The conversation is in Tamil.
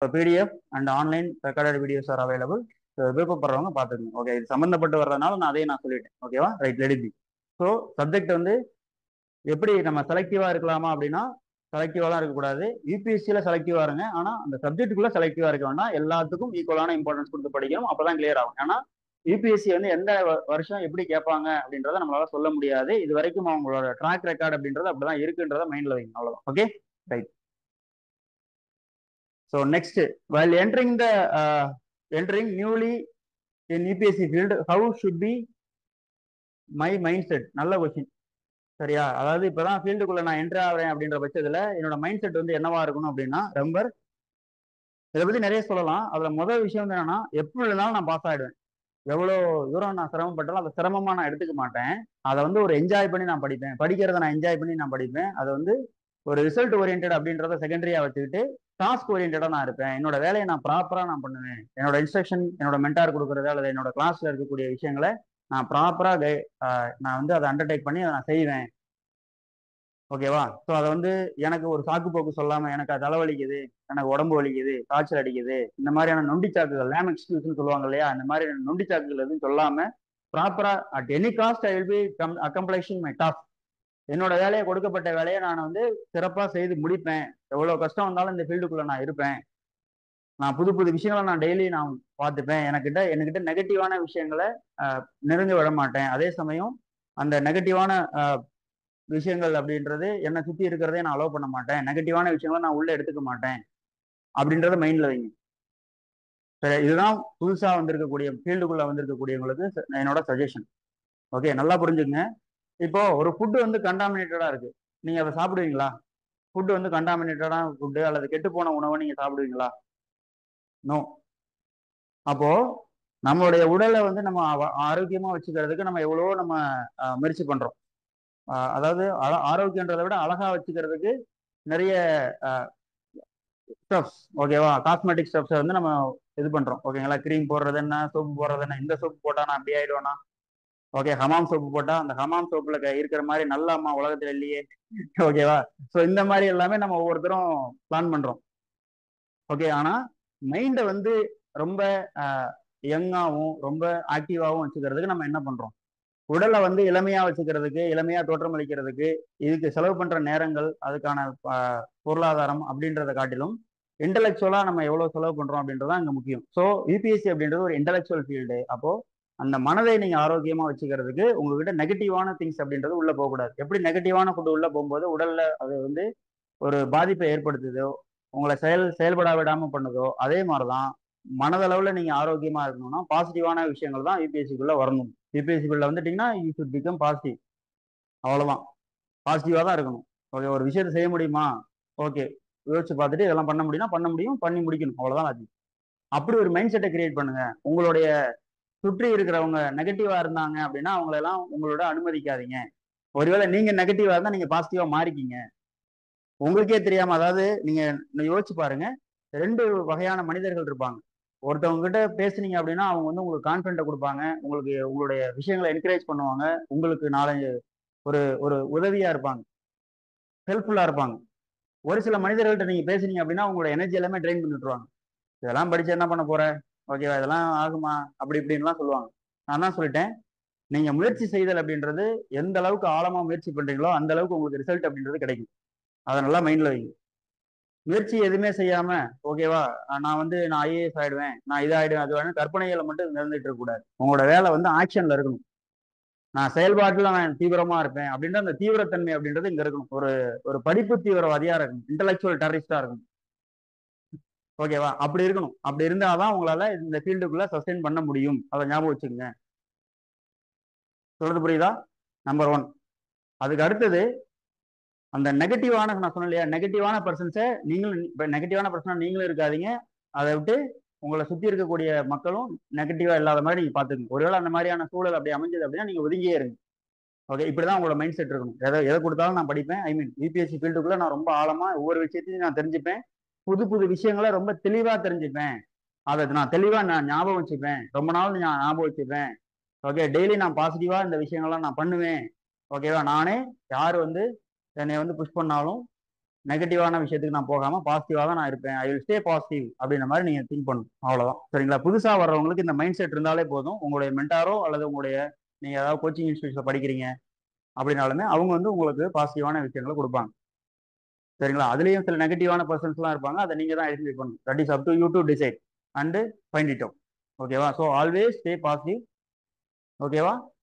PDF and online recorded videos are available. விருப்பப்படுறவங்க பார்த்துக்கணும். ஓகே, இது சம்மந்தப்பட்டு வர்றதுனால நான் அதையும் நான் சொல்லிட்டேன். ஓகேவா, right, let it be. So subject வந்து எப்படி நம்ம செலக்டிவா இருக்கலாமா அப்படின்னா, செலக்டிவாலாம் இருக்கக்கூடாது. யூபிஎஸ்சியில் செலக்டிவா இருங்க, ஆனால் அந்த சப்ஜெக்ட்டுக்குள்ள செலக்டிவா இருக்க வேண்டாம். எல்லாத்துக்கும் ஈக்குவலான இம்பார்ட்டன்ஸ் கொடுத்து படிக்கணும், அப்பதான் கிளியர் ஆகும். ஏன்னா யூபிஎஸ்சி வந்து எந்த வருஷம் எப்படி கேட்பாங்க அப்படின்றத நம்மளால சொல்ல முடியாது. இது வரைக்கும் அவங்களோட ட்ராக் ரெக்கார்ட் அப்படின்றது அப்படிதான் இருக்குன்றத மைண்ட்ல வைங்க, அவ்வளவுதான். Okay, right. So next, while entering newly in UPSC field, how should be my mindset? நல்ல கொஸ்டின். சரியா, அதாவது இப்பதான் ஃபீல்டுக்குள்ள நான் என்ட்ரி ஆகிறேன் அப்படின்ற பட்சத்துல என்னோட மைண்ட் செட் வந்து என்னவா இருக்கணும் அப்படின்னா, ரொம்ப இதை பத்தி நிறைய சொல்லலாம். அதுல முதல் விஷயம் வந்து என்னன்னா, எப்படி இருந்தாலும் நான் பாஸ் ஆயிடுவேன். எவ்வளவு தூரம் நான் சிரமப்பட்டாலும் அதை சிரமமா நான் எடுத்துக்க மாட்டேன். அதை வந்து ஒரு என்ஜாய் பண்ணி நான் படிப்பேன். படிக்கிறத நான் என்ஜாய் பண்ணி நான் படிப்பேன். அதை வந்து ஒரு ரிசல்ட் ஓரியன்ட் அப்படின்றத செகண்டரியா வச்சுக்கிட்டு டாஸ்க் ஓரியன்டா நான் இருப்பேன். என்னோட வேலையை நான் ப்ராப்பரா நான் பண்ணுவேன். என்னோட இன்ஸ்ட்ரக்ஷன், என்னோட மென்டார் கொடுக்கறத அல்லது என்னோட கிளாஸ்ல இருக்கக்கூடிய விஷயங்களை நான் ப்ராப்பரா நான் வந்து அதை அண்டர்டேக் பண்ணி அதை நான் செய்வேன். ஓகேவா, ஸோ அதை வந்து எனக்கு ஒரு சாக்கு போக்கு சொல்லாம, எனக்கு அது தலைவலிக்குது, எனக்கு உடம்பு வலிக்குது, காய்ச்சல் அடிக்குது, இந்த மாதிரியான நொண்டி சாக்குகள், லேம் எக்ஸ்கியூஸ்ன்னு சொல்லுவாங்க இல்லையா, இந்த மாதிரி நொண்டி சாக்குகள் எதுவும் சொல்லாம ப்ராப்பரா at any cost I will be accomplishing my task. என்னோட வேலையை, கொடுக்கப்பட்ட வேலையை நான் வந்து சிறப்பா செய்து முடிப்பேன். எவ்வளவு கஷ்டம் வந்தாலும் இந்த ஃபீல்டுக்குள்ள நான் இருப்பேன். நான் புது புது விஷயங்களை நான் டெய்லி நான் பார்த்துப்பேன். என்கிட்ட நெகட்டிவான விஷயங்களை நெருங்க விட மாட்டேன். அதே சமயம் அந்த நெகட்டிவான விஷயங்கள் அப்படின்றது என்னை சுத்தி இருக்கிறதே நான் அலோவ் பண்ண மாட்டேன். நெகட்டிவான விஷயங்களை நான் உள்ள எடுத்துக்க மாட்டேன் அப்படின்றத மைண்ட்ல வைங்க. சரி, இதுதான் புதுசா வந்திருக்கக்கூடிய ஃபீல்டுக்குள்ள வந்திருக்கக்கூடியவங்களுக்கு என்னோட சஜஷன். ஓகே, நல்லா புரிஞ்சுங்க. இப்போ ஒரு ஃபுட்டு வந்து கண்டாமினேட்டடா இருக்கு, நீங்க அதை சாப்பிடுவீங்களா? ஃபுட்டு வந்து கண்டாமினேட்டடான ஃபுட்டு அல்லது கெட்டு போன உணவை நீங்க சாப்பிடுவீங்களா? நோ. அப்போ நம்மளுடைய உடலை வந்து நம்ம ஆரோக்கியமா வச்சுக்கிறதுக்கு நம்ம எவ்வளவோ நம்ம முயற்சி பண்றோம். அதாவது ஆரோக்கியன்றதை விட அழகா வச்சுக்கிறதுக்கு நிறைய ஸ்டப்ஸ், ஓகேவா, காஸ்மெட்டிக் ஸ்டப்ஸை வந்து நம்ம இது பண்றோம். ஓகேங்களா, கிரீம் போடுறது என்ன, சோப்பு போடுறது என்ன, இந்த சோப்பு போட்டா நான் அப்படி ஆயிடுவேனா, ஓகே, ஹமாம் சோப்பு போட்டா அந்த ஹமாம் சோப்புல இருக்கிற மாதிரி நல்ல அம்மா உலகத்துல இல்லையே. ஓகேவா, ஸோ இந்த மாதிரி எல்லாமே நம்ம ஒவ்வொருத்தரும் பிளான் பண்றோம். ஓகே, ஆனா மைண்டை வந்து ரொம்ப யங்காவும் ரொம்ப ஆக்டிவாகவும் வச்சுக்கிறதுக்கு நம்ம என்ன பண்றோம்? உடலை வந்து இளமையா வச்சுக்கிறதுக்கு, இளமையா தோற்றமளிக்கிறதுக்கு இதுக்கு செலவு பண்ற நேரங்கள், அதுக்கான பொருளாதாரம் அப்படின்றத காட்டிலும் இன்டெலெக்சுவலா நம்ம எவ்வளவு செலவு பண்றோம் அப்படின்றதான் இங்க முக்கியம். ஸோ யூபிஎஸ்சி அப்படின்றது ஒரு இன்டெலெக்சுவல் ஃபீல்டு. அப்போ அந்த மனதை நீங்க ஆரோக்கியமா வச்சுக்கிறதுக்கு உங்ககிட்ட நெகட்டிவான திங்ஸ் அப்படின்றது உள்ள போகக்கூடாது. எப்படி நெகட்டிவான ஃபுட் உள்ள போகும்போது உடல்ல அது வந்து ஒரு பாதிப்பை ஏற்படுத்துதோ, உங்களை செயல்பட விடாம பண்ணுதோ, அதே மாதிரிதான் மனதளவுல நீங்க ஆரோக்கியமா இருக்கணும்னா பாசிட்டிவான விஷயங்கள் தான் யூபிஎஸ்சிக்குள்ள வரணும். யூபிஎஸ்சிக்குள்ள வந்துட்டீங்கன்னா யூ ஷுட் பிகம் பாசிட்டிவ். அவ்வளவுதான், பாசிட்டிவா தான் இருக்கணும். ஓகே, ஒரு விஷயத்தை செய்ய முடியுமா, ஓகே, யோசிச்சு பார்த்துட்டு இதெல்லாம் பண்ண முடியும்னா பண்ண முடியும், பண்ணி முடிக்கணும், அவ்வளவுதான் அது. அப்படி ஒரு மைண்ட் செட்டை கிரியேட் பண்ணுங்க. உங்களுடைய சுற்றி இருக்கிறவங்க நெகட்டிவா இருந்தாங்க அப்படின்னா அவங்களெல்லாம் உங்களோட அனுமதிக்காதீங்க. ஒருவேளை நீங்க நெகட்டிவா இருந்தா நீங்க பாசிட்டிவா மாறிக்கிங்க, உங்களுக்கே தெரியாம. அதாவது நீங்க யோசிச்சு பாருங்க, ரெண்டு வகையான மனிதர்கள் இருப்பாங்க. ஒருத்தவங்க கிட்ட பேசுனீங்க அப்படின்னா அவங்க வந்து உங்களுக்கு கான்ஃபிடென்ட்டை கொடுப்பாங்க, உங்களுக்கு உங்களுடைய விஷயங்களை என்கரேஜ் பண்ணுவாங்க, உங்களுக்கு நாலஞ்சு ஒரு ஒரு உதவியா இருப்பாங்க, ஹெல்ப்ஃபுல்லா இருப்பாங்க. ஒரு சில மனிதர்கள்ட்ட நீங்க பேசுனீங்க அப்படின்னா உங்களோட எனர்ஜி எல்லாமே ட்ரெயின் பண்ணி விட்டுருவாங்க. இதெல்லாம் படிச்சு என்ன பண்ண போற, ஓகேவா, இதெல்லாம் ஆகுமா, அப்படி இப்படின்லாம் சொல்லுவாங்க. நான் தான் சொல்லிட்டேன், நீங்க முயற்சி செய்தல் அப்படின்றது எந்த அளவுக்கு ஆழமா முயற்சி பண்றீங்களோ அந்த அளவுக்கு உங்களுக்கு ரிசல்ட் அப்படின்றது கிடைக்கும். அதை நல்லா மைண்ட்ல வைங்க. முயற்சி எதுவுமே செய்யாம, ஓகேவா, நான் ஐஏஎஸ் ஆயிடுவேன், நான் இதாயிடுவேன் அது ஆயிடுவேன் கற்பனைகளை மட்டும் நிறந்துட்டு இருக்க கூடாது. உங்களோட வேலை வந்து ஆக்ஷன்ல இருக்கணும். நான் செயல்பாட்டுல நான் தீவிரமா இருப்பேன் அப்படின்ற அந்த தீவிரத்தன்மை அப்படின்றது இங்க இருக்கணும். ஒரு ஒரு படிப்பு தீவிரவாதியா இருக்கணும், இன்டெலெக்சுவல் டெரரிஸ்டா இருக்கணும். ஓகேவா, அப்படி இருக்கணும். அப்படி இருந்தாதான் உங்களால இந்த ஃபீல்டுக்குள்ள சஸ்டெயின் பண்ண முடியும். அதை ஞாபகம் வச்சுக்கோங்க. சொல்றது புரியுதா? நம்பர் 1. அதுக்கு அடுத்தது, அந்த நெகட்டிவான, நான் சொன்னேன் இல்லையா, நெகட்டிவான பர்சன்ஸை நீங்களும், இப்போ நெகட்டிவான பர்சனா நீங்களும் இருக்காதீங்க. அதை விட்டு உங்களை சுத்தி இருக்கக்கூடிய மக்களும் நெகட்டிவா இல்லாத மாதிரி நீங்க பாத்துக்கங்க. ஒருவேளை அந்த மாதிரியான சூழல் அப்படி அமைஞ்சது அப்படின்னா நீங்க ஒதுங்கியே இருங்க. ஓகே, இப்படிதான் உங்களோட மைண்ட் செட் இருக்கணும். எதை கொடுத்தாலும் நான் படிப்பேன். ஐ மீன் யூபிஎஸ்சி ஃபீல்டுக்குள்ள நான் ரொம்ப ஆழமா ஒவ்வொரு விஷயத்தையும் நான் தெரிஞ்சுப்பேன். புது புது விஷயங்களை ரொம்ப தெளிவா தெரிஞ்சுப்பேன். அதை நான் தெளிவா நான் ஞாபகம் வச்சுப்பேன், ரொம்ப நாள் நான் ஞாபகம் வச்சுப்பேன். ஓகே, டெய்லி நான் பாசிட்டிவா இந்த விஷயங்கள்லாம் நான் பண்ணுவேன். ஓகேவா, நானே யார் வந்து என்னை வந்து புஷ் பண்ணாலும் நெகட்டிவான விஷயத்துக்கு நான் போகாம பாசிட்டிவா தான் நான் இருப்பேன். ஐ வில் ஸ்டே பாசிட்டிவ் அப்படின்ற மாதிரி நீங்க திங்க் பண்ணணும். அவ்வளவுதான். சரிங்களா? புதுசா வர்றவங்களுக்கு இந்த மைண்ட் செட் இருந்தாலே போதும். உங்களுடைய மென்டாரோ அல்லது உங்களுடைய நீங்க ஏதாவது கோச்சிங் இன்ஸ்டியூட்ல படிக்கிறீங்க அப்படின்னாலுமே அவங்க வந்து உங்களுக்கு பாசிட்டிவான விஷயங்களை கொடுப்பாங்க. சரிங்களா? அதுலயும் சில நெகட்டிவான பர்சன்ஸ்லாம் இருப்பாங்க. அதை நீங்க தான் ஐடென்டிஃபை பண்ணணும். That is up to you to decide and find it out. ஓகேவா? So always stay positive. ஓகேவா?